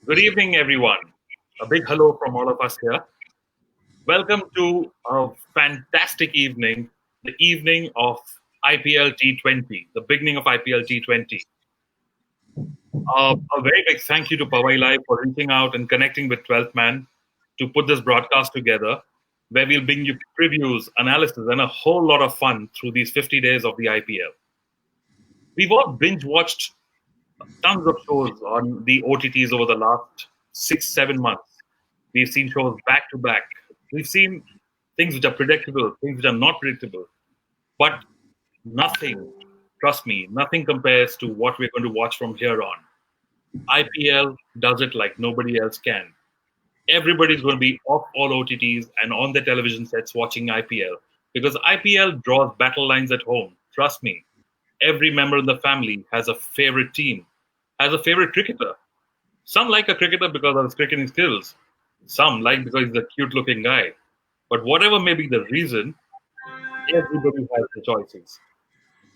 Good evening, everyone. A big hello from all of us here. Welcome to a fantastic evening, the evening of IPL T20, the beginning of IPL T20. A very big thank you to Powai Live for reaching out and connecting with 12th Man to put this broadcast together, where we'll bring you previews, analysis, and a whole lot of fun through these 50 days of the IPL. We've all binge watched tons of shows on the OTTs over the last 6, 7 months. We've seen shows back to back. We've seen things which are predictable, things which are not predictable. But nothing, trust me, nothing compares to what we're going to watch from here on. IPL does it like nobody else can. Everybody's going to be off all OTTs and on their television sets watching IPL because IPL draws battle lines at home. Trust me, every member in the family has a favorite team, has a favorite cricketer. Some like a cricketer because of his cricketing skills. Some like because he's a cute looking guy. But whatever may be the reason, everybody has the choices.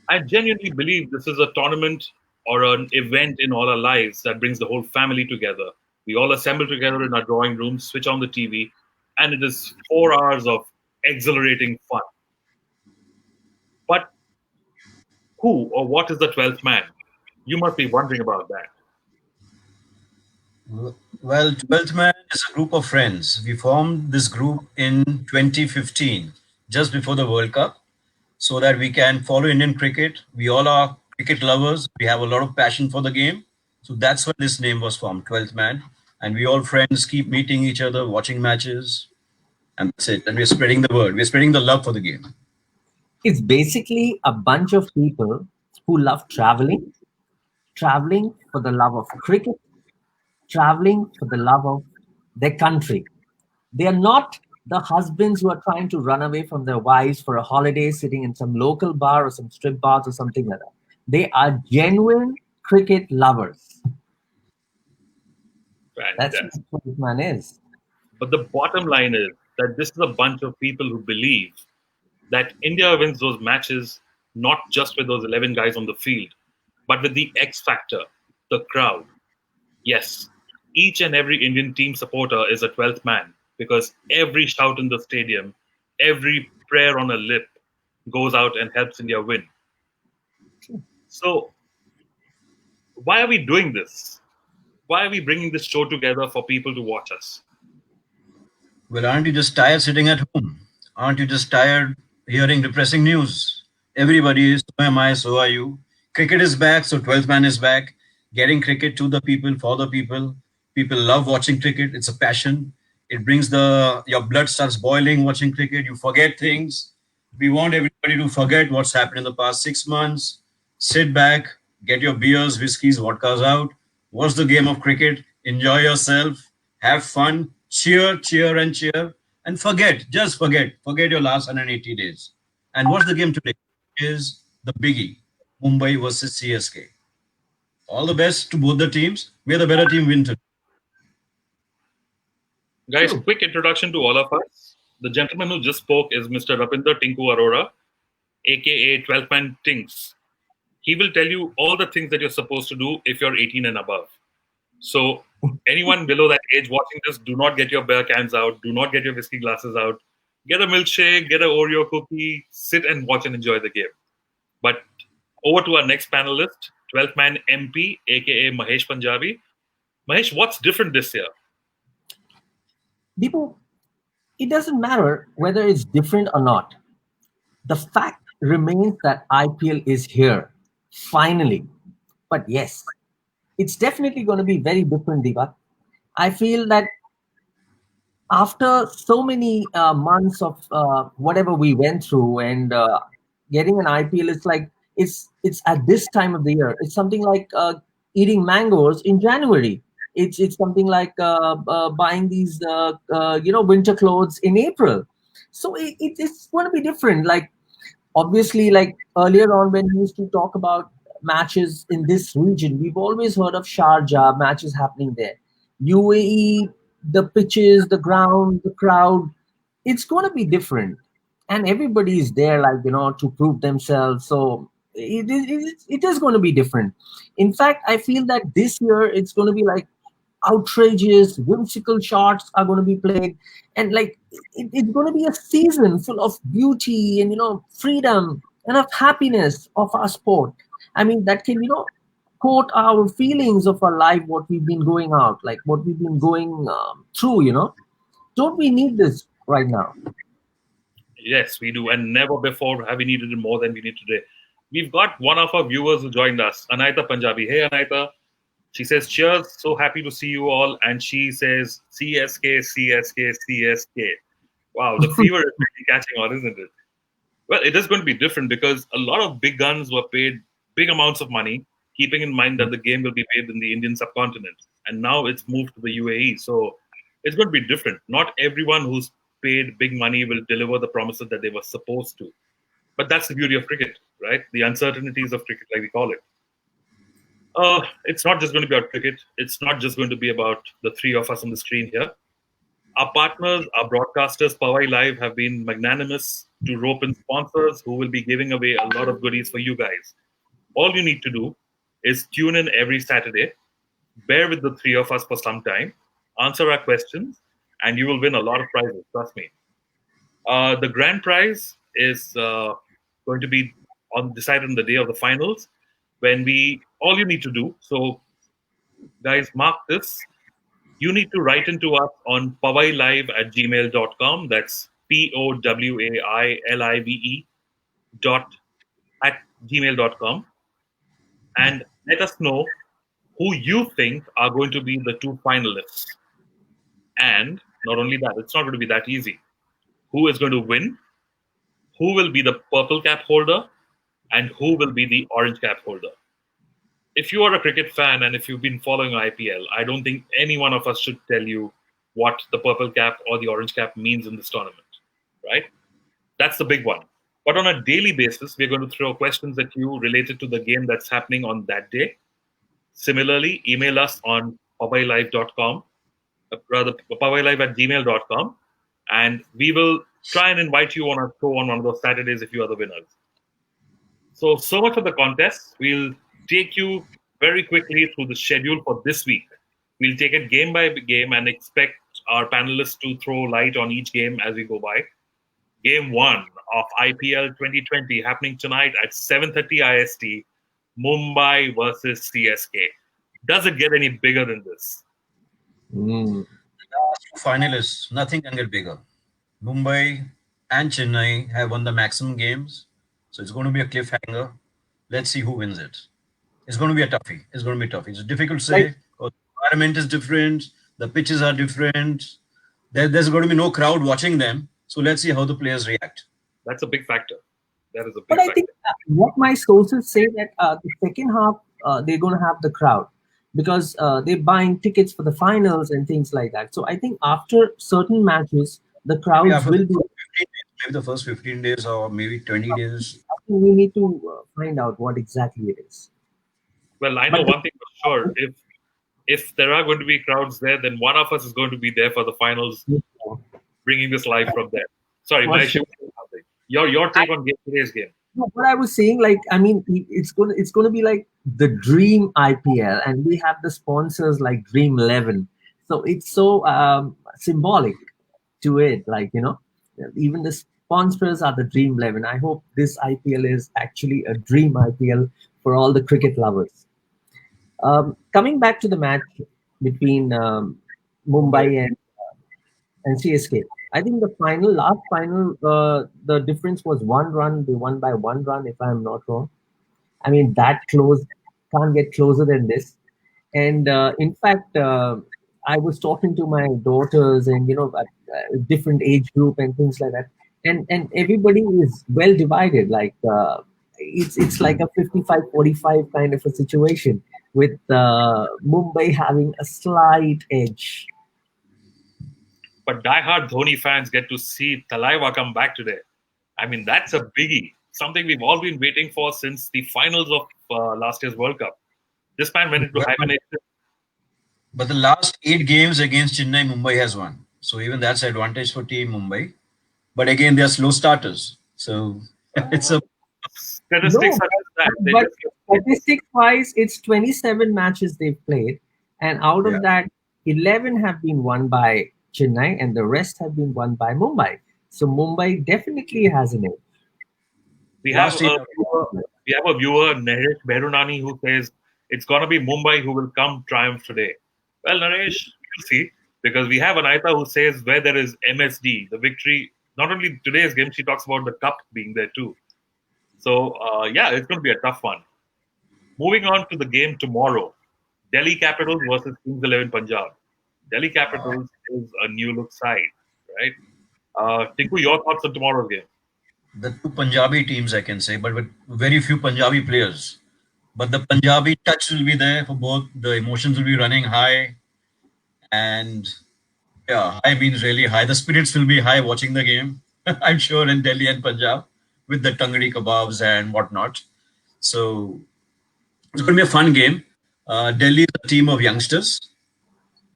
I genuinely believe this is a tournament or an event in all our lives that brings the whole family together. We all assemble together in our drawing room, switch on the TV, and it is 4 hours of exhilarating fun. But who or what is the 12th man? You must be wondering about that. Well, 12th Man is a group of friends. We formed this group in 2015, just before the World Cup, so that we can follow Indian cricket. We all are cricket lovers. We have a lot of passion for the game. So that's why this name was formed, 12th Man. And we all friends keep meeting each other, watching matches, and that's it. And we're spreading the word. We're spreading the love for the game. It's basically a bunch of people who love traveling, traveling for the love of cricket, traveling for the love of their country. They are not the husbands who are trying to run away from their wives for a holiday sitting in some local bar or some strip bars or something like that. They are genuine cricket lovers. That's Fantastic. what this man is. But the bottom line is that this is a bunch of people who believe that India wins those matches not just with those 11 guys on the field, but with the X factor, the crowd. Yes, each and every Indian team supporter is a 12th man because every shout in the stadium, every prayer on a lip goes out and helps India win. So, why are we doing this? Why are we bringing this show together for people to watch us? Well, aren't you just tired sitting at home? Aren't you just tired hearing depressing news? Everybody is, so am I, so are you. Cricket is back, so 12th Man is back. Getting cricket to the people, for the people. People love watching cricket. It's a passion. It brings your blood starts boiling watching cricket. You forget things. We want everybody to forget what's happened in the past 6 months. Sit back, get your beers, whiskeys, vodkas out, watch the game of cricket, enjoy yourself, have fun, cheer, and forget, just forget your last 180 days. And what's the game today? Is the biggie, Mumbai versus CSK. All the best to both the teams. We're the better team win today. Guys, True. quick introduction to all of us. The gentleman who just spoke is Mr. Rapinder Tinku Arora, aka 12 Man Tinks. He will tell you all the things that you're supposed to do if you're 18 and above. So, anyone below that age watching this, do not get your beer cans out, do not get your whiskey glasses out. Get a milkshake, get an Oreo cookie, sit and watch and enjoy the game. But over to our next panelist, 12th Man MP, aka Mahesh Punjabi. Mahesh, what's different this year? People, it doesn't matter whether it's different or not. The fact remains that IPL is here, finally. But yes, it's definitely going to be very different, Deepak. I feel that after so many months of whatever we went through and getting an IPL, it's like it's at this time of the year. It's something like eating mangoes in January. It's something like buying these winter clothes in April. So it's going to be different. Like obviously, like earlier on when we used to talk about matches in this region, we've always heard of Sharjah matches happening there. UAE, the pitches, the ground, the crowd, it's going to be different, and everybody is there, like to prove themselves. So it is going to be different. In fact, I feel that this year it's going to be like outrageous, whimsical shots are going to be played, and like it's going to be a season full of beauty and freedom and of happiness of our sport. I mean, that can quote our feelings of our life, what we've been going out, like what we've been going through. Don't we need this right now? Yes, we do. And never before have we needed it more than we need today. We've got one of our viewers who joined us, Anaita Punjabi. Hey, Anaita. She says, cheers. So happy to see you all. And she says, CSK, CSK, CSK. Wow, the fever is really catching on, isn't it? Well, it is going to be different because a lot of big guns were paid big amounts of money, keeping in mind that the game will be played in the Indian subcontinent. And now it's moved to the UAE. So it's going to be different. Not everyone who's paid big money will deliver the promises that they were supposed to. But that's the beauty of cricket, right? The uncertainties of cricket, like we call it. It's not just going to be about cricket. It's not just going to be about the three of us on the screen here. Our partners, our broadcasters, Powai Live, have been magnanimous to rope in sponsors who will be giving away a lot of goodies for you guys. All you need to do is tune in every Saturday, bear with the three of us for some time, answer our questions, and you will win a lot of prizes, trust me. The grand prize is going to be decided on the day of the finals, when all you need to do, so guys, mark this, you need to write into us on powailive@gmail.com. That's POWAILIVE@gmail.com, and let us know who you think are going to be the two finalists. And not only that, it's not going to be that easy. Who is going to win? Who will be the purple cap holder? And who will be the orange cap holder? If you are a cricket fan and if you've been following IPL, I don't think any one of us should tell you what the purple cap or the orange cap means in this tournament, right? That's the big one. But on a daily basis, we're going to throw questions at you related to the game that's happening on that day. Similarly, email us on powailive.com, rather powailive@gmail.com, and we will try and invite you on a show on one of those Saturdays if you are the winners. So much for the contest. We'll take you very quickly through the schedule for this week. We'll take it game by game and expect our panelists to throw light on each game as we go by. Game 1 of IPL 2020 happening tonight at 7:30 IST, Mumbai versus CSK. Does it get any bigger than this? The last two finalists, nothing can get bigger. Mumbai and Chennai have won the maximum games, so it's going to be a cliffhanger. Let's see who wins it. It's going to be a toughie. It's going to be tough. It's difficult to say because the environment is different, the pitches are different. There's going to be no crowd watching them, so let's see how the players react. That's a big factor. That is a big But factor. I think what my sources say that the second half they're going to have the crowd because they're buying tickets for the finals and things like that. So I think after certain matches, the crowds will be. Maybe the first 15 days or maybe 20 days. We need to find out what exactly it is. Well, I know one thing for sure. If there are going to be crowds there, then one of us is going to be there for the finals, bringing this live from there. Sorry, Mahesh, your take on today's game. No, what I was saying, like, I mean, it's going to be like the dream IPL, and we have the sponsors like Dream 11. So it's so symbolic to it, like, even the sponsors are the Dream 11. I hope this IPL is actually a dream IPL for all the cricket lovers. Coming back to the match between Mumbai and CSK, I think the last final, the difference was 1 run. They won by 1 run, if I'm not wrong. I mean, that close, can't get closer than this. And in fact, I was talking to my daughters and, different age group and things like that. And everybody is well divided. Like it's like a 55-45 kind of a situation with Mumbai having a slight edge. But diehard Dhoni fans get to see Thalaiva come back today. I mean, that's a biggie. Something we've all been waiting for since the finals of last year's World Cup. This man went into hibernation. But the last 8 games against Chennai, Mumbai has won. So even that's an advantage for Team Mumbai. But again, they are slow starters. So it's a... Statistics but statistics-wise, it's 27 matches they've played. And out of that, 11 have been won by Chennai, and the rest have been won by Mumbai. So Mumbai definitely has an edge. We have Last year, a viewer, Naresh Berunani, who says it's gonna be Mumbai who will come triumph today. Well, Naresh, we'll see, because we have Anaita who says where there is MSD, the victory. Not only today's game, she talks about the cup being there too. So yeah, it's going to be a tough one. Moving on to the game tomorrow, Delhi Capitals versus Kings 11 Punjab. Delhi Capitals is a new look side, right? Tinku, your thoughts on tomorrow's game? the two Punjabi teams, I can say, but with very few Punjabi players. But the Punjabi touch will be there for both. The emotions will be running high, and yeah, high means really high. The spirits will be high watching the game. I'm sure in Delhi and Punjab with the tangri kebabs and whatnot. So it's going to be a fun game. Delhi is a team of youngsters,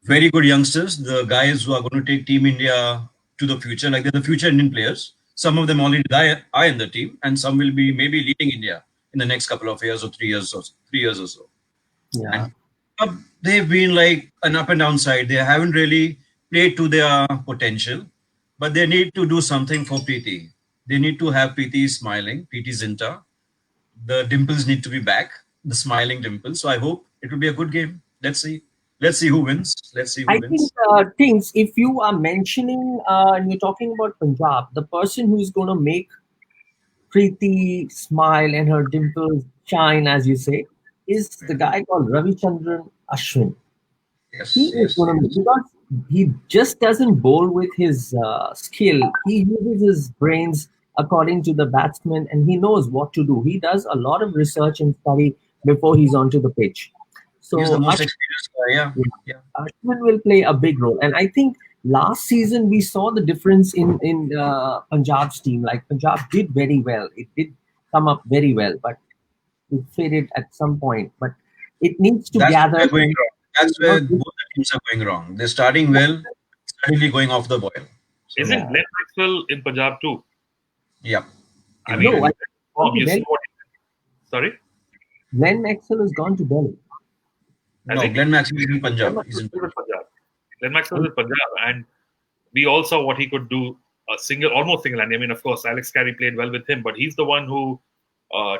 very good youngsters. The guys who are going to take Team India to the future, like they're the future Indian players. Some of them already are in the team, and some will be maybe leading India in the next couple of years or 3 years or 3 years or so. Yeah. And they've been like an up and down side. They haven't really played to their potential, but they need to do something for Preeti. They need to have Preeti smiling, Preeti Zinta. The dimples need to be back, the smiling dimples. So I hope it will be a good game. Let's see. Let's see who wins. Let's see who I think wins. things, if you are mentioning and you're talking about Punjab, the person who's going to make Preeti smile and her dimples shine, as you say, is the guy called Ravichandran Ashwin. Yes, He is yes. going to, because he just doesn't bowl with his skill. He uses his brains according to the batsman, and he knows what to do. He does a lot of research and study before he's onto the pitch. He's the So most experienced guy. Yeah, yeah. Ashwin will play a big role, and I think last season we saw the difference in Punjab's team. Like Punjab did very well; it did come up very well, but it faded at some point. But it needs to That's where gather. they're going wrong. That's where both the teams are going wrong. They're starting well, suddenly going off the boil. So, Isn't Yeah. Glenn Maxwell in Punjab too? yeah. I No, mean, you see Delhi. what? Sorry, Glenn Maxwell has gone to Delhi. has No, he? Glenn Maxwell is in Glenn Punjab. Maxwell He's in is in Punjab. Glenn Maxwell is in Punjab, and we all saw what he could do. Almost single-handed. I mean, of course, Alex Carey played well with him, but he's the one who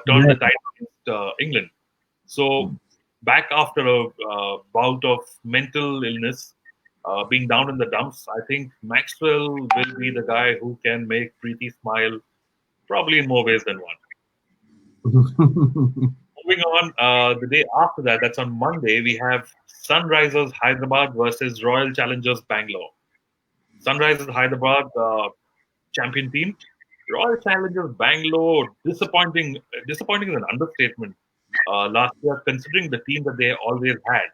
turned the Yeah. tide against England. So back after a bout of mental illness, being down in the dumps, I think Maxwell will be the guy who can make Preeti smile, probably in more ways than one. Moving on, the day after that, that's on Monday, we have Sunrisers Hyderabad versus Royal Challengers Bangalore. Sunrisers Hyderabad, champion team. Royal Challengers Bangalore, disappointing. Disappointing is an understatement. Last year, considering the team that they always had,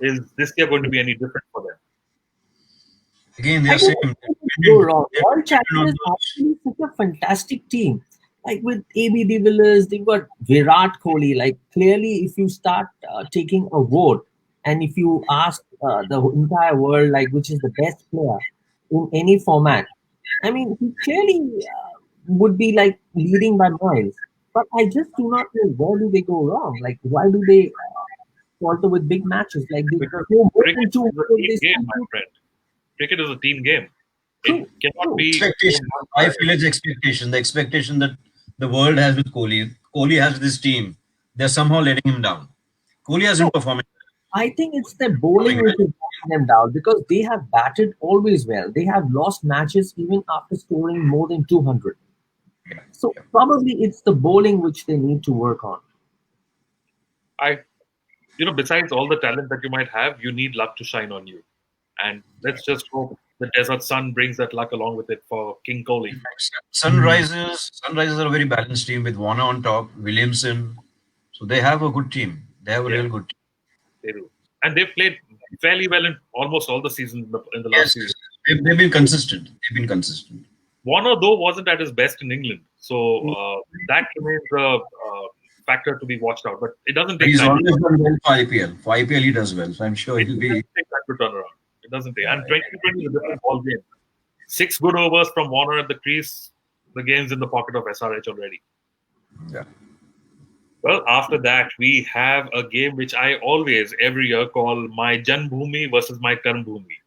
is this year going to be any different for them? again. They I are don't same. think it go wrong. Royal on Challengers those- actually such a fantastic team. Like with AB de Villiers, they've got Virat Kohli. Like clearly, if you start taking a vote, and if you ask the entire world, like which is the best player in any format, I mean, he clearly would be like leading by miles. But I just do not know where do they go wrong. Like why do they falter with big matches? Like they Because go more cricket than is two. a team They game, still my do- friend. Cricket is a team game. True, It cannot true. be Expectation. I feel it's expectation. The expectation that the world has with Kohli. Kohli has with his team. They're somehow letting him down. Kohli hasn't No. performed. I think it's the bowling which is letting them down because they have batted always well. They have lost matches even after scoring more than 200. So probably it's the bowling which they need to work on. Besides all the talent that you might have, you need luck to shine on you. And let's just hope the desert sun brings that luck along with it for King Kohli. Sunrisers are a very balanced team with Warner on top, Williamson. So they have a good team. They have a real good team. They do. And they've played fairly well in almost all the seasons in the last Yes, season. they've been consistent. They've been consistent. Warner, though, wasn't at his best in England. So that remains a factor to be watched out. But it doesn't But take he's time. always done well for IPL. For IPL, he does well. So I'm sure It he'll doesn't be. take time to turn around. It doesn't take. And 2020 is a different ball game. 6 good overs from Warner at the crease. The game's in the pocket of SRH already. Yeah. Well, after that, we have a game which I always, every year, call my Janbhoomi versus my Karmbhoomi.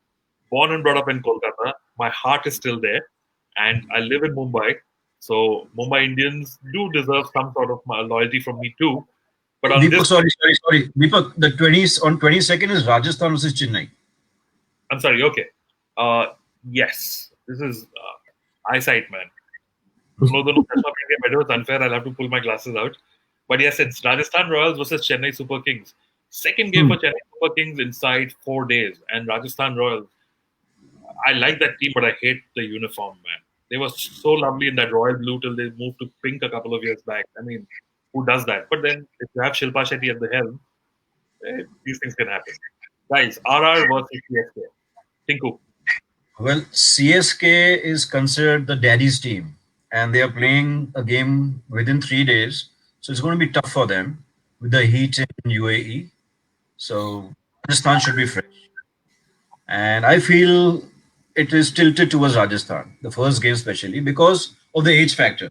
Born and brought up in Kolkata, my heart is still there, and I live in Mumbai. So Mumbai Indians do deserve some sort of loyalty from me too. But on Deepak, this, sorry. Deepak, the 20th on 22nd is Rajasthan versus Chennai. I'm sorry. Okay. Uh, yes, this is eyesight, man. No, no, no, it's unfair. I'll have to pull my glasses out. But yes, it's Rajasthan Royals versus Chennai Super Kings. Second game for Chennai Super Kings inside 4 days. And Rajasthan Royals, I like that team, but I hate the uniform, man. They were so lovely in that royal blue till they moved to pink a couple of years back. I mean, who does that? But then if you have Shilpa Shetty at the helm, these things can happen. Guys, RR versus CSK. Tinku. Well, CSK is considered the daddy's team, and they are playing a game within 3 days. So it's going to be tough for them with the heat in UAE. So Rajasthan should be fresh. And I feel it is tilted towards Rajasthan, the first game especially, because of the age factor.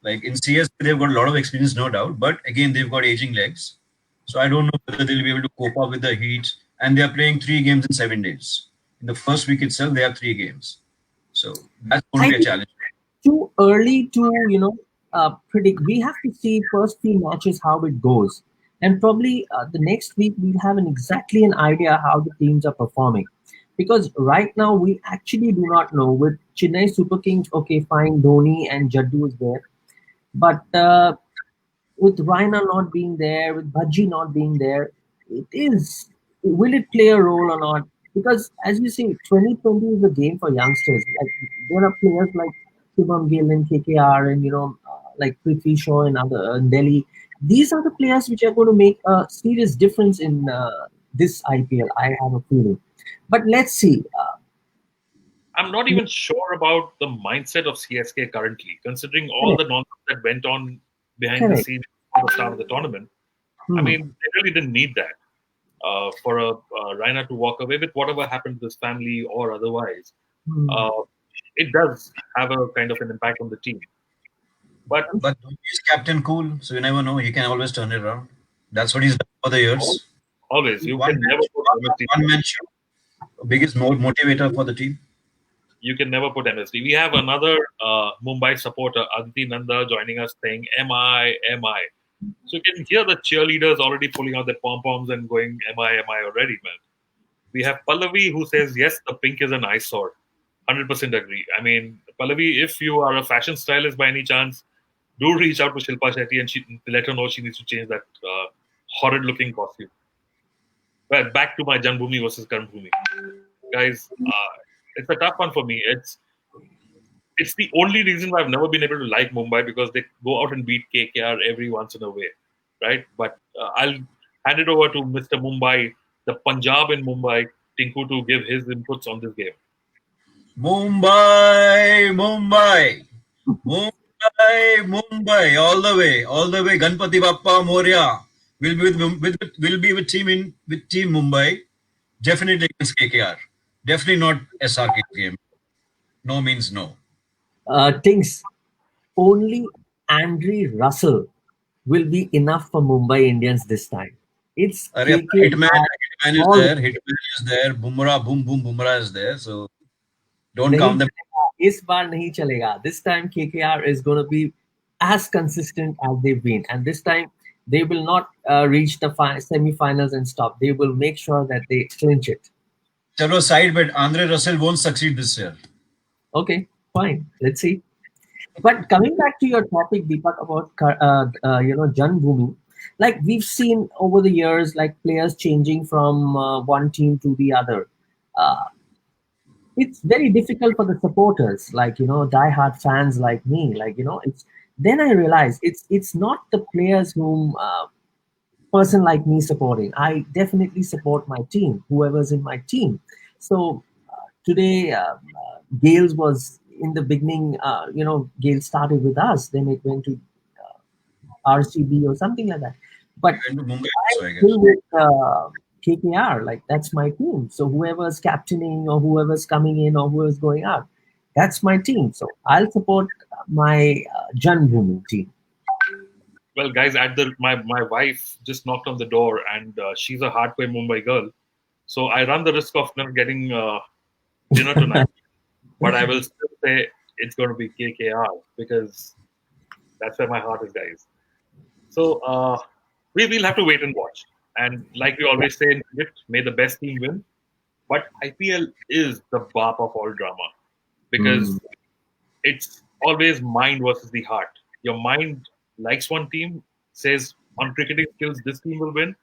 Like in CSK, they've got a lot of experience, no doubt, but again, they've got aging legs. So I don't know whether they'll be able to cope up with the heat. And they are playing 3 games in 7 days. In the first week itself, they have 3 games. So that's going to be a challenge. Too early to predict. We have to see first few matches how it goes, and probably the next week we'll have exactly an idea how the teams are performing. Because right now we actually do not know. With Chennai Super Kings, okay, fine, Dhoni and Jaddu is there, but with Raina not being there, with Bhaji not being there, will it play a role or not? Because as you say, 2020 is a game for youngsters. Like there are players like Shubham Gill and KKR and like Prithvi Shaw and other Delhi. These are the players which are going to make a serious difference in this IPL. I have a feeling, but let's see. I'm not even sure about the mindset of CSK currently, considering all the nonsense that went on behind the scenes at the start of the tournament. I mean, they really didn't need that for Raina to walk away with whatever happened to his family or otherwise. It does have a kind of an impact on the team. But he's captain cool, so you never know. He can always turn it around. That's what he's done for the years. Always. You can never put one man show. Biggest motivator for the team. You can never put MSD. We have another Mumbai supporter, Aditi Nanda, joining us saying MI. So you can hear the cheerleaders already pulling out their pom-poms and going MI already, man. We have Pallavi who says, yes, the pink is an eyesore. 100% agree. I mean, Pallavi, if you are a fashion stylist by any chance, do reach out to Shilpa Shetty and let her know she needs to change that horrid-looking costume. But back to my Janbhoomi versus Karmbhoomi. Guys, it's a tough one for me. It's the only reason why I've never been able to like Mumbai, because they go out and beat KKR every once in a way, right? But I'll hand it over to Mr. Mumbai, the Punjab in Mumbai, Tinku, to give his inputs on this game. Mumbai, all the way. Ganpati Bappa Moria will be with Team Mumbai, definitely against KKR. Definitely not SRK game. No means no. Things only Andre Russell will be enough for Mumbai Indians this time. It's Hitman is there. Bumrah is there. So don't count them. Is baar nahi chalega. This time KKR is going to be as consistent as they've been, and this time they will not reach the semi-finals and stop. They will make sure that they clinch it. Chalo side bet, Andre Russell won't succeed this year. Okay, fine. Let's see. But coming back to your topic, Deepak, about Janbhoomi, like we've seen over the years, like players changing from one team to the other. It's very difficult for the supporters, like diehard fans like me. Like it's then I realize it's not the players whom person like me supporting. I definitely support my team, whoever's in my team. So today, Gales was in the beginning. Gale started with us, then it went to RCB or something like that. But I still with KKR, like that's my team. So whoever's captaining or whoever's coming in or whoever's going out, that's my team. So I'll support my Janbhoomi team. Well, guys, my wife just knocked on the door, and she's a hardcore Mumbai girl. So I run the risk of not getting dinner tonight. But I will still say it's going to be KKR because that's where my heart is, guys. So we will have to wait and watch. And like we always say in cricket, may the best team win. But IPL is the bap of all drama because it's always mind versus the heart. Your mind likes one team, says on cricketing skills this team will win,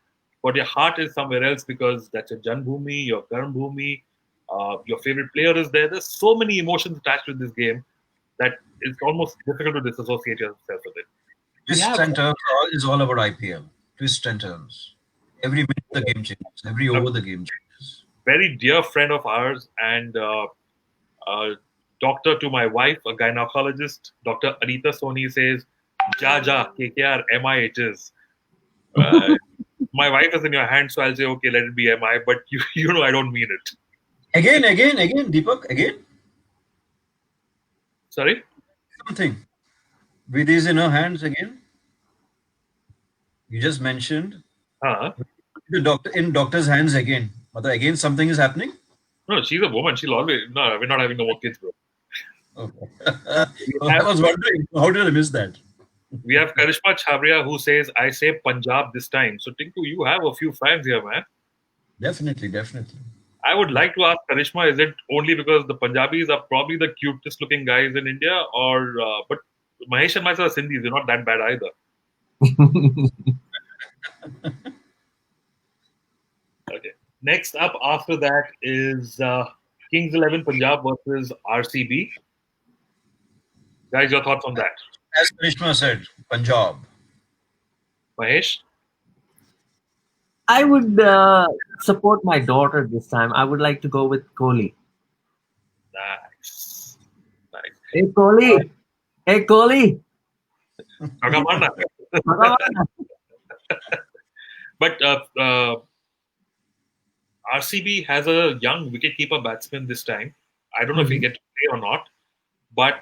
but your heart is somewhere else because that's your Janbhoomi, your Karambhoomi, your favorite player is there. There's so many emotions attached to this game that it's almost difficult to disassociate yourself with it. Twists and turns is all about IPL. Twists and turns. Every minute the game changes. Every over the game changes. Very dear friend of ours and doctor to my wife, a gynecologist, Dr. Anita Soni says, "Ja ja, KKR, MI it is." My wife is in your hands, so I'll say, okay, let it be MI, but you know I don't mean it. Again, Deepak, again. Sorry? Something. With these in her hands again. You just mentioned the doctor in doctor's hands again. But again, something is happening. No, she's a woman. She'll always. No, we're not having no more kids, bro. Okay. I was wondering, how did I miss that? We have Karishma Chabria who says, I say Punjab this time. So, Tinku, you have a few fans here, man. Definitely. I would like to ask Karishma, is it only because the Punjabis are probably the cutest looking guys in India? Or, but Mahesh and myself are Sindhis. They're not that bad either. Okay. Next up after that is Kings 11 Punjab versus RCB. Guys, your thoughts on that? As Karishma said, Punjab. Mahesh? I would support my daughter this time. I would like to go with Kohli. Nice. Hey, Kohli. Hey, Kohli. But RCB has a young wicketkeeper batsman this time. I don't know if he get to play or not. But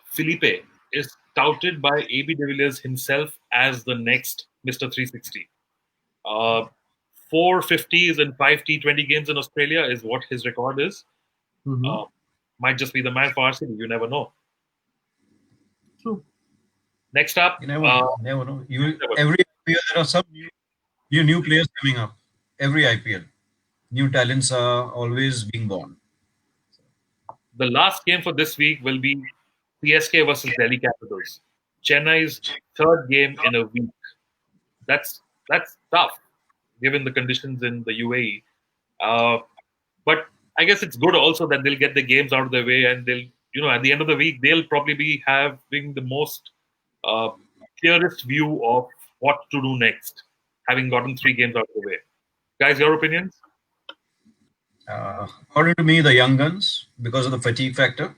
Felipe is touted by AB de Villiers himself as the next Mr. 360. 4 50s and 5 T20 games in Australia is what his record is. Might just be the man for RCB. You never know. True. Next up, you never know. Every IPL there are some new players coming up. Every IPL, new talents are always being born. The last game for this week will be CSK versus Delhi Capitals. Chennai's third game in a week. That's tough, given the conditions in the UAE. But I guess it's good also that they'll get the games out of the way, and they'll, at the end of the week, they'll probably be having the most clearest view of what to do next, having gotten 3 games out of the way. Guys, your opinions? According to me, the young guns, because of the fatigue factor.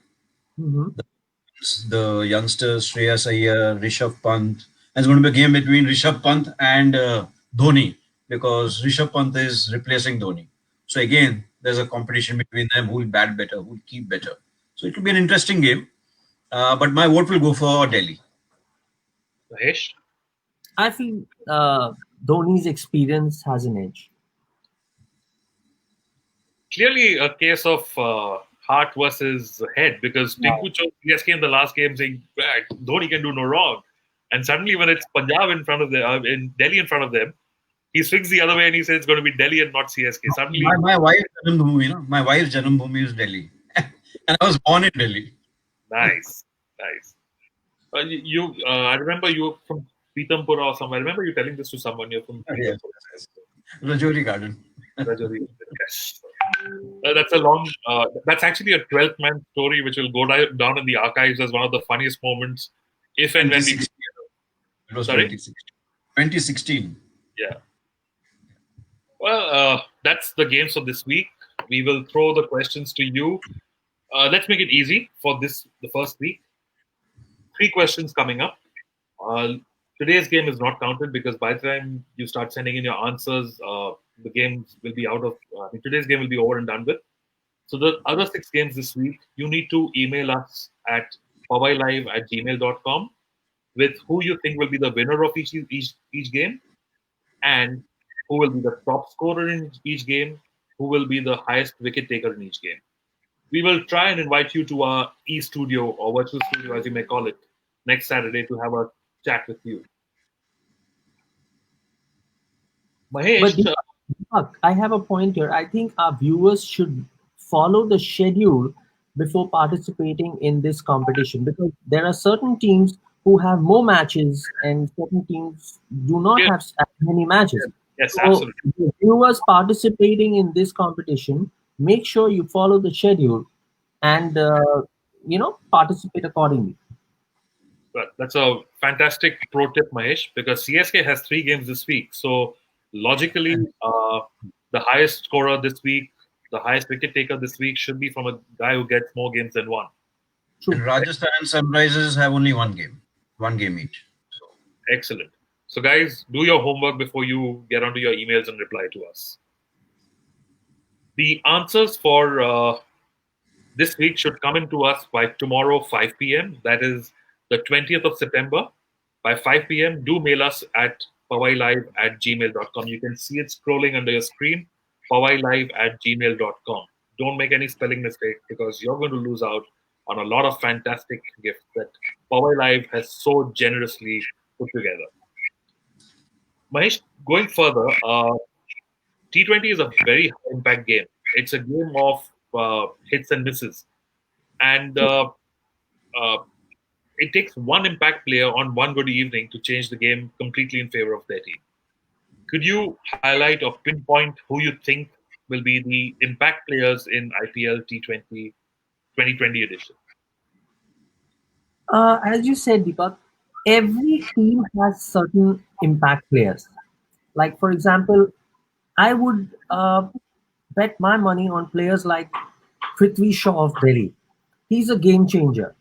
The youngsters, Shreyas Iyer, Rishabh Pant. It's going to be a game between Rishabh Pant and Dhoni, because Rishabh Pant is replacing Dhoni. So again, there's a competition between them who will bat better, who will keep better. So it will be an interesting game. But my vote will go for Delhi. Mahesh? I feel Dhoni's experience has an edge. Clearly a case of heart versus head, because Tinku chose CSK in the last game saying Dhoni can do no wrong. And suddenly when it's Punjab in front of them, in Delhi in front of them, he swings the other way and he says it's going to be Delhi and not CSK. Suddenly, my wife's Janambhoomi is Delhi. And I was born in Delhi. Nice. I remember you from Pitampura or somewhere. I remember you telling this to someone. You're from Yes. Rajouri Garden. Rajouri. Yes. That's a long. That's actually a 12th man story, which will go down in the archives as one of the funniest moments. If and when we. It was Sorry? 2016. Yeah. Well, that's the games for this week. We will throw the questions to you. Let's make it easy for the first week. 3 questions coming up. Today's game is not counted because by the time you start sending in your answers, the games will be out of. Today's game will be over and done with. So the other 6 games this week, you need to email us at powaiLive@gmail.com with who you think will be the winner of each game, and who will be the top scorer in each game, who will be the highest wicket taker in each game. We will try and invite you to our e-studio or virtual studio, as you may call it, next Saturday to have a chat with you. Mahesh, But Deepak, I have a point here. I think our viewers should follow the schedule before participating in this competition, because there are certain teams who have more matches and certain teams do not yes, have as many matches. yes, So, absolutely. the viewers participating in this competition, make sure you follow the schedule and participate accordingly. But that's a fantastic pro tip, Mahesh, because CSK has 3 games this week. So logically, the highest scorer this week, the highest wicket taker this week should be from a guy who gets more games than one. And Rajasthan and Sunrisers have only one game each. So Excellent. So, guys, do your homework before you get onto your emails and reply to us. The answers for this week should come into us by tomorrow, 5 p.m. That is the 20th of September. By 5 p.m., do mail us at pawailive@gmail.com. You can see it scrolling under your screen, pawailive@gmail.com. Don't make any spelling mistake, because you're going to lose out on a lot of fantastic gifts that Powai Live has so generously put together. Mahesh, going further, T20 is a very high impact game. It's a game of hits and misses. And it takes one impact player on one good evening to change the game completely in favor of their team. Could you highlight or pinpoint who you think will be the impact players in IPL T20 2020 edition? As you said, Deepak, every team has certain impact players. Like, for example, I would bet my money on players like Prithvi Shaw of Delhi. He's a game changer.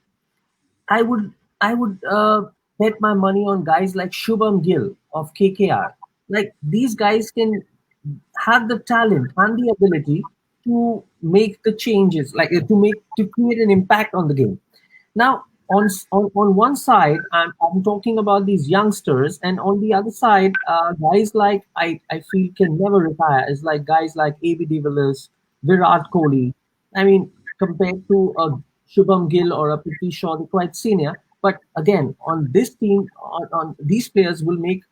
I would bet my money on guys like Shubham Gill of KKR. Like, these guys can have the talent and the ability to make the changes, like to create an impact on the game. Now, on one side, I'm talking about these youngsters, and on the other side, guys like I feel can never retire is like guys like AB de Villiers, Virat Kohli. I mean, compared to a Shubham Gill or a Prithvi Shaw, they're quite senior. But again, on this team, on these players will make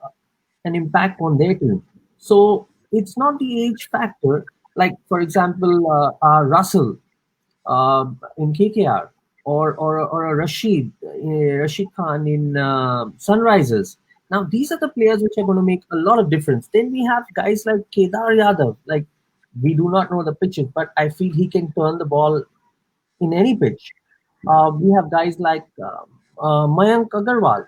an impact on their team. So it's not the age factor. Like, for example, Russell in KKR, or a Rashid Khan in Sunrisers. Now these are the players which are going to make a lot of difference. Then we have guys like Kedar Yadav. Like, we do not know the pitches, but I feel he can turn the ball in any pitch. We have guys like Mayank Agarwal,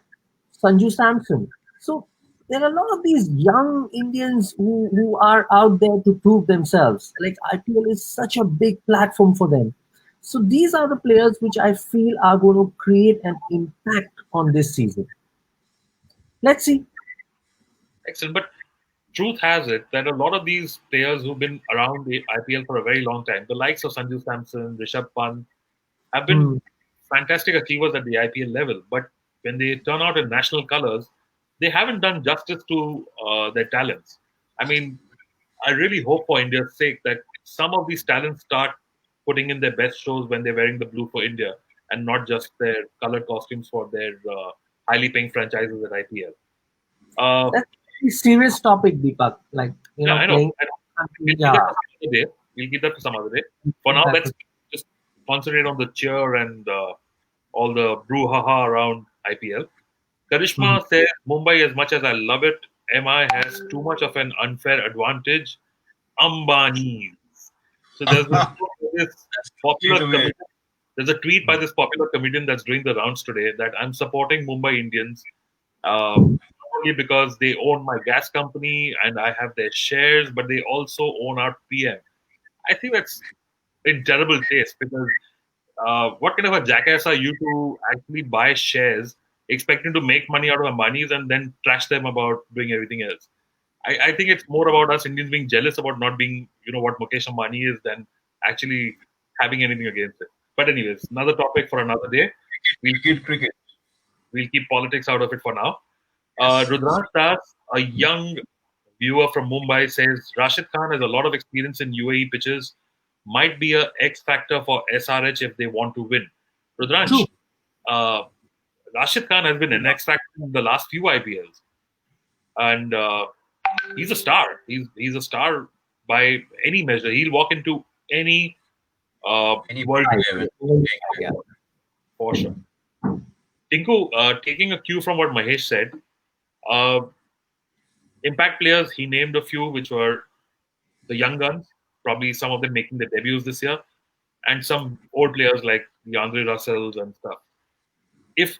Sanju Samson. So there are a lot of these young Indians who are out there to prove themselves. Like, IPL is such a big platform for them. So these are the players which I feel are going to create an impact on this season. Let's see. Excellent. But truth has it that a lot of these players who've been around the IPL for a very long time, the likes of Sanju Samson, Rishabh Pant, have been fantastic achievers at the IPL level. But when they turn out in national colors, they haven't done justice to their talents. I mean, I really hope for India's sake that some of these talents start putting in their best shows when they're wearing the blue for India, and not just their colored costumes for their highly paying franchises at IPL. That's a serious topic, Deepak. Like, Yeah, I know. playing. We'll keep that for some other day. For now, let's just concentrate on the cheer and all the brouhaha around IPL. Karishma says, Mumbai, as much as I love it, MI has too much of an unfair advantage. Ambani. So there's a tweet by this popular comedian that's doing the rounds today that I'm supporting Mumbai Indians not only because they own my gas company and I have their shares, but they also own our PM. I think that's in terrible taste, because what kind of a jackass are you to actually buy shares, expecting to make money out of our monies and then trash them about doing everything else? I think it's more about us Indians being jealous about not being, what Mukesh Ambani is, than actually having anything against it. But anyways, another topic for another day. We'll keep cricket. we'll keep politics out of it for now. Rudran Das, a young viewer from Mumbai, says Rashid Khan has a lot of experience in UAE pitches. Might be a X factor for SRH if they want to win. Rudransh, True. Rashid Khan has been an X factor in the last few IPLs, and he's a star. He's a star by any measure. He'll walk into any world Yeah. for sure. Tinku, taking a cue from what Mahesh said, impact players, he named a few, which were the young guns, probably some of them making their debuts this year, and some old players like the Andre Russells and stuff. If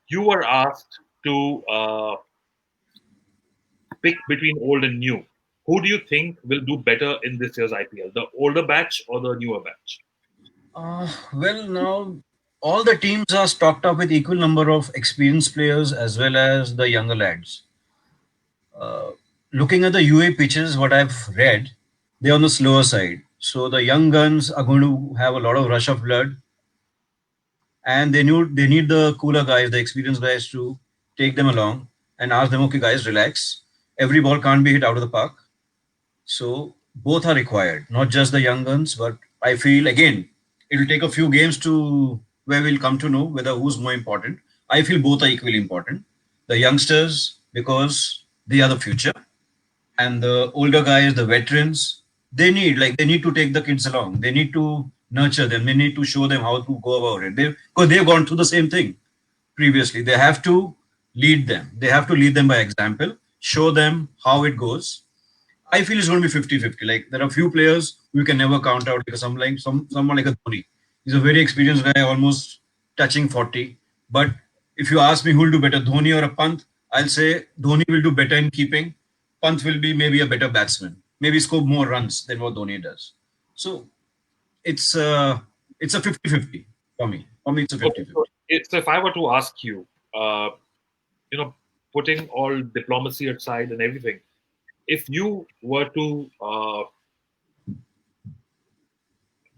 you were asked to pick between old and new, who do you think will do better in this year's IPL? The older batch or the newer batch? Well, now all the teams are stocked up with equal number of experienced players as well as the younger lads. Looking at the UAE pitches, what I've read, they're on the slower side. So the young guns are going to have a lot of rush of blood, and they need the cooler guys, the experienced guys, to take them along and ask them, okay, guys, relax. Every ball can't be hit out of the park. So both are required, not just the young guns, but I feel again it will take a few games to where we'll come to know whether who's more important. I feel both are equally important. The youngsters, because they are the future, and the older guys, the veterans, they need to take the kids along. They need to nurture them. They need to show them how to go about it. Because they've gone through the same thing previously. They have to lead them. They have to lead them by example, show them how it goes. I feel it's going to be 50-50. Like there are few players who you can never count out. Like someone like a Dhoni. He's a very experienced guy, almost touching 40. But if you ask me who will do better, Dhoni or a Pant, I'll say Dhoni will do better in keeping. Pant will be maybe a better batsman. Maybe score more runs than what Dhoni does. So it's a 50-50 for me. For me, it's a 50-50. So if I were to ask you, putting all diplomacy aside and everything, if you were to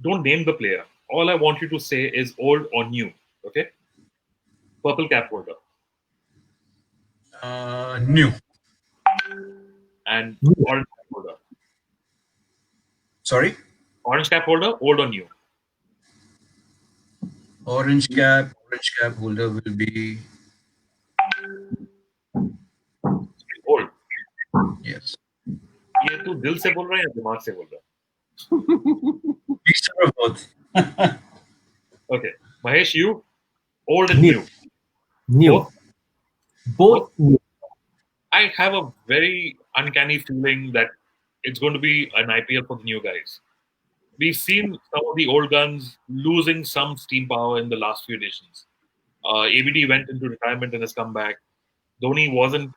don't name the player, all I want you to say is old or new. Okay, purple cap holder New. and orange cap holder. Sorry? Orange cap holder, old or new? Orange cap holder will be Old. yes. ये तू दिल से बोल रहा है या दिमाग से बोल रहा है? Mixture of both. Okay, Mahesh, you old and new. New. Both new. I have a very uncanny feeling that it's going to be an IPL for the new guys. We've seen some of the old guns losing some steam power in the last few editions. ABD went into retirement and has come back. Dhoni wasn't.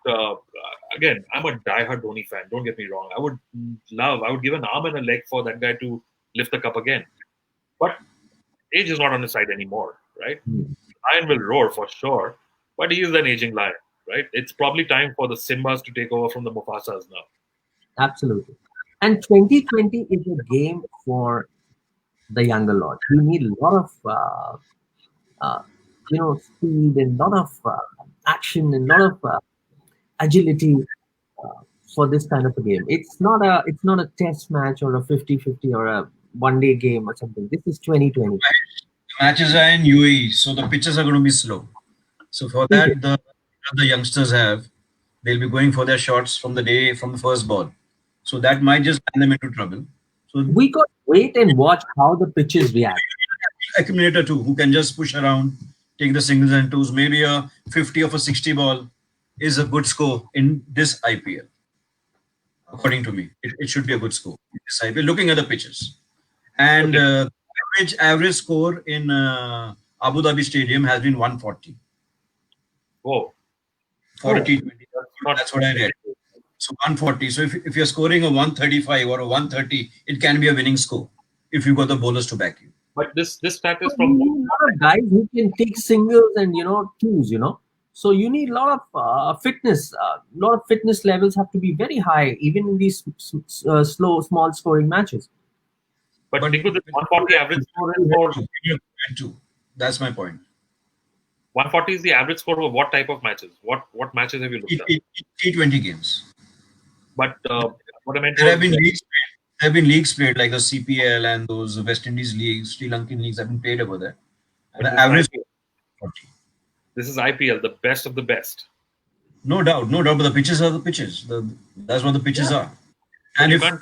Again, I'm a diehard Dhoni fan. Don't get me wrong. I would give an arm and a leg for that guy to lift the cup again. But age is not on his side anymore, right? Lion will roar for sure, but he is an aging lion, right? It's probably time for the Simbas to take over from the Mufasas now. Absolutely. And 2020 is a game for the younger lot. You need a lot of speed and a lot of action and a lot of agility for this kind of a game. It's not a test match or a 50-50 or a one-day game or something. This is 2020. Matches are in UAE, so the pitches are going to be slow. So for that, the youngsters they'll be going for their shots from the first ball. So that might just land them into trouble. So we got to wait and watch how the pitches react. Accumulator too, who can just push around, take the singles and twos. Maybe a 50 of a 60 ball is a good score in this IPL. According to me, it should be a good score in this IPL. Looking at the pitches, and average score in Abu Dhabi Stadium has been 140. Whoa. For a T20. That's what I read. So 140. So if you're scoring a 135 or a 130, it can be a winning score if you got the bowlers to back you. But this stat is from a lot of guys who can take singles and twos. So you need a lot of fitness. A lot of fitness levels have to be very high, even in these small scoring matches. But Niku, this 140 average score is for two. That's my point. 140 is the average score of what type of matches? What matches have you looked at? T20 games. But what I meant There have was been leagues. There have been leagues played like the CPL and those West Indies leagues, Sri Lankan leagues have been played over there. And the this is average, IPL. This is IPL, the best of the best. no doubt. But the pitches are the pitches. That's what the pitches are. And You if can't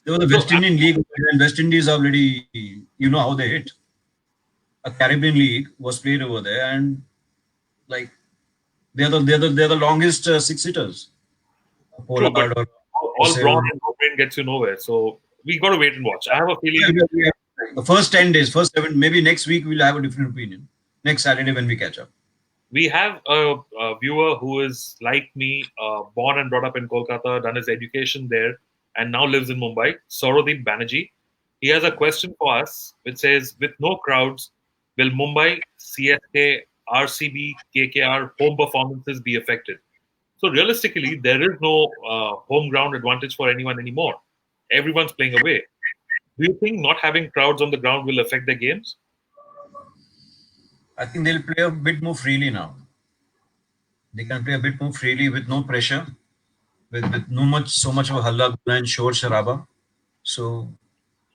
there was a West Indian league, and West Indies already, you know how they hit. A Caribbean league was played over there, and like they're the longest six hitters. True, but Pollard or all brawn and no brain gets you nowhere. So we got to wait and watch. I have a feeling the first 10 days, first 7, maybe next week we'll have a different opinion. Next Saturday when we catch up. we have a viewer who is like me, born and brought up in Kolkata, done his education there, and now lives in Mumbai. Saurodeep Banerjee. He has a question for us, which says, with no crowds, will Mumbai, CSK, RCB, KKR home performances be affected? So realistically, there is no home ground advantage for anyone anymore. Everyone's playing away. Do you think not having crowds on the ground will affect their games? I think they'll play a bit more freely now. They can play a bit more freely with no pressure, with so much of a halla gulla and shor sharaba. So,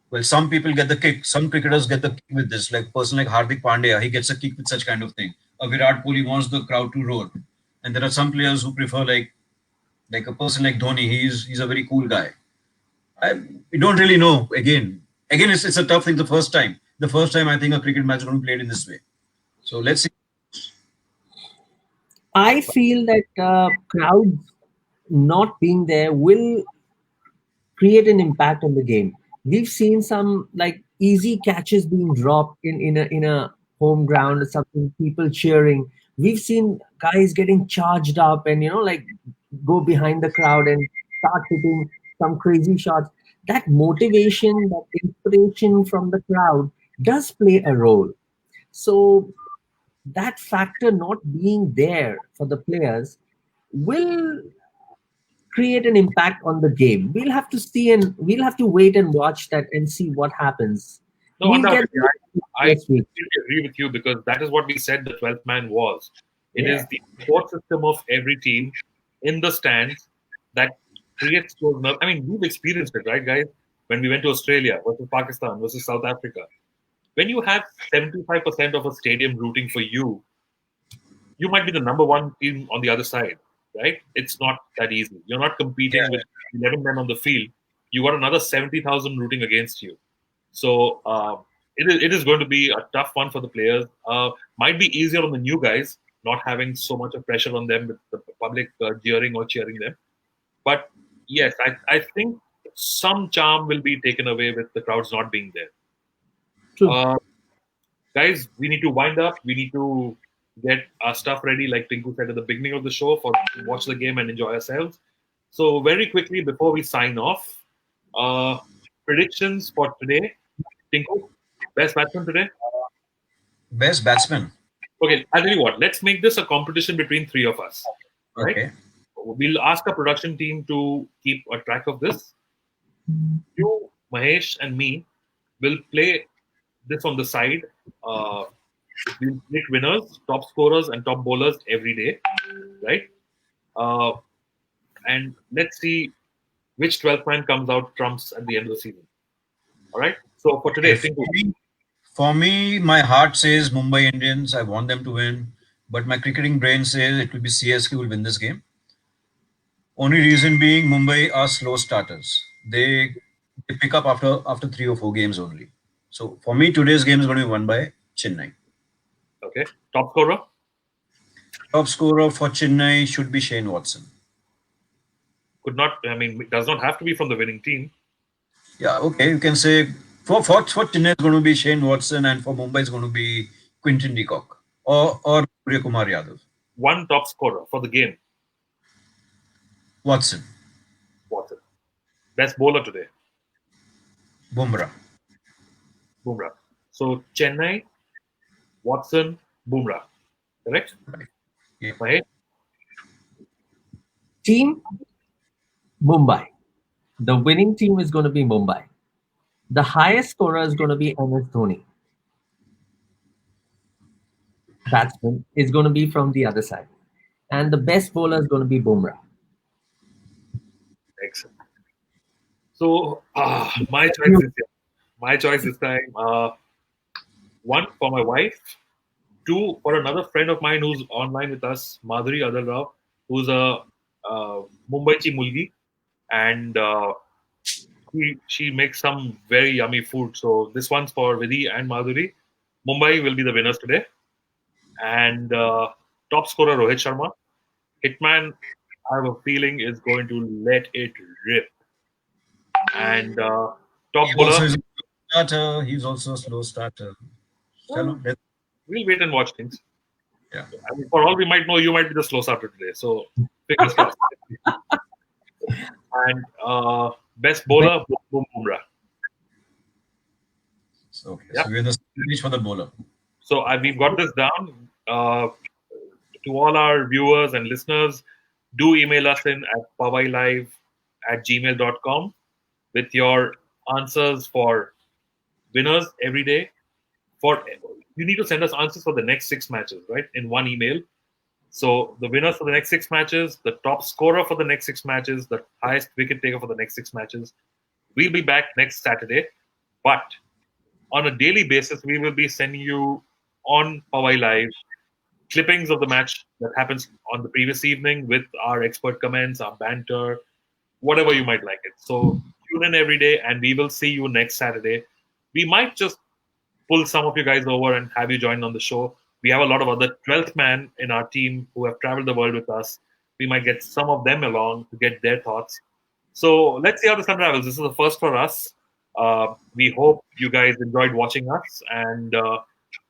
well, some people get the kick. Some cricketers get the kick with this. Like person like Hardik Pandya, he gets a kick with such kind of thing. A Virat Kohli wants the crowd to roar, and there are some players who prefer like a person like Dhoni. He's a very cool guy. We don't really know. Again, it's a tough thing. The first time I think a cricket match is going to be played in this way. So let's see. I feel that crowds not being there will create an impact on the game. We've seen some like easy catches being dropped in a home ground or something, people cheering. We've seen guys getting charged up and like go behind the crowd and start hitting some crazy shots. That motivation, that inspiration from the crowd does play a role. So that factor not being there for the players will create an impact on the game. We'll have to see and we'll have to wait and watch that and see what happens. No, We'll undoubtedly, get I next week. completely agree with you because that is what we said the 12th man was. It Yeah. is the support system of every team in the stands that creates those nerves. I mean, we've experienced it, right, guys? When we went to Australia versus Pakistan versus South Africa. When you have 75% of a stadium rooting for you, you might be the number one team on the other side, right? It's not that easy. You're not competing with 11 men on the field. You got another 70,000 rooting against you. So it is going to be a tough one for the players. Might be easier on the new guys, not having so much of pressure on them with the public jeering or cheering them. But yes, I think some charm will be taken away with the crowds not being there. True. Guys, we need to wind up. We need to get our stuff ready, like Tinku said at the beginning of the show, for watch the game and enjoy ourselves. So very quickly before we sign off, predictions for today. Tinku, best batsman today? Best batsman. Okay, I'll tell you what. Let's make this a competition between three of us. Right? Okay. We'll ask our production team to keep a track of this. You, Mahesh, and me will play this on the side. We'll pick winners, top scorers, and top bowlers every day, right? And let's see which 12th man comes out trumps at the end of the season. All right. So for today, For me, my heart says Mumbai Indians. I want them to win, but my cricketing brain says it will be CSK will win this game. Only reason being Mumbai are slow starters. They pick up after 3 or 4 games only. So for me, today's game is going to be won by Chennai. Okay. Top scorer? Top scorer for Chennai should be Shane Watson. It does not have to be from the winning team. Yeah, okay. You can say for Chennai it's going to be Shane Watson, and for Mumbai it's going to be Quinton de Kock or Surya Kumar Yadav. One top scorer for the game. Watson. Best bowler today. Bumrah. So Chennai, Watson, Bumrah. Correct? Yeah. Mahesh? Team Mumbai. The winning team is going to be Mumbai. The highest scorer is going to be MS Dhoni. batsman is going to be from the other side. And the best bowler is going to be Bumrah. Excellent. So, my choice this time. One for my wife, two for another friend of mine who's online with us, Madhuri Adalrao, who's a Mumbaichi Mulgi, and she makes some very yummy food. So this one's for Vidhi and Madhuri. Mumbai will be the winners today, and top scorer Rohit Sharma. Hitman, I have a feeling, is going to let it rip. And top bowler, He's also a slow starter. we'll wait and watch things. Yeah. I mean, for all we might know, you might be the slow starter today. So fingers crossed. And best bowler, Bumrah. Okay, Yeah. so we're in the stage for the bowler. So we've got this down. To all our viewers and listeners, do email us in at pawailive@gmail.com with your answers for winners every day. You need to send us answers for the next 6 matches, right? In one email. So the winners for the next 6 matches, the top scorer for the next 6 matches, the highest wicket taker for the next 6 matches. We'll be back next Saturday. But on a daily basis, we will be sending you on Powai Live clippings of the match that happens on the previous evening with our expert comments, our banter, whatever you might like it. So tune in every day and we will see you next Saturday. We might just pull some of you guys over and have you join on the show. We have a lot of other 12th man in our team who have traveled the world with us. We might get some of them along to get their thoughts. So let's see how this unravels. This is the first for us. We hope you guys enjoyed watching us, and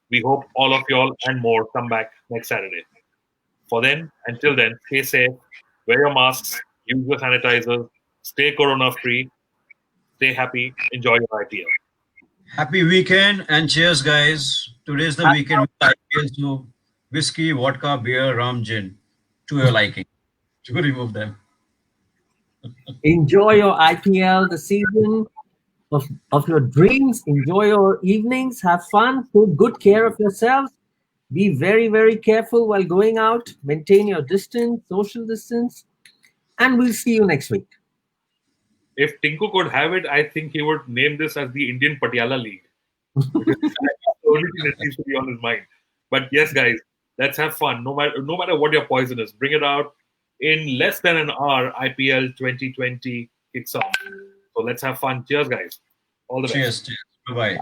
we hope all of y'all and more come back next Saturday. Until then, stay safe, wear your masks, use your sanitizers, stay corona-free, stay happy, enjoy your IPL. Happy weekend and cheers, guys. Today's the weekend with IPL, so whiskey, vodka, beer, rum, gin to your liking. To remove them. Enjoy your IPL, the season of your dreams. Enjoy your evenings. Have fun. Take good care of yourselves. Be very, very careful while going out. Maintain your distance, social distance. And we'll see you next week. If Tinku could have it, I think he would name this as the Indian Patiala League. Because that's the only thing that seems to be on his mind. But yes, guys, let's have fun. No matter what your poison is, bring it out. In less than an hour, IPL 2020 kicks off. So let's have fun. Cheers, guys. All the best. Cheers. Bye-bye.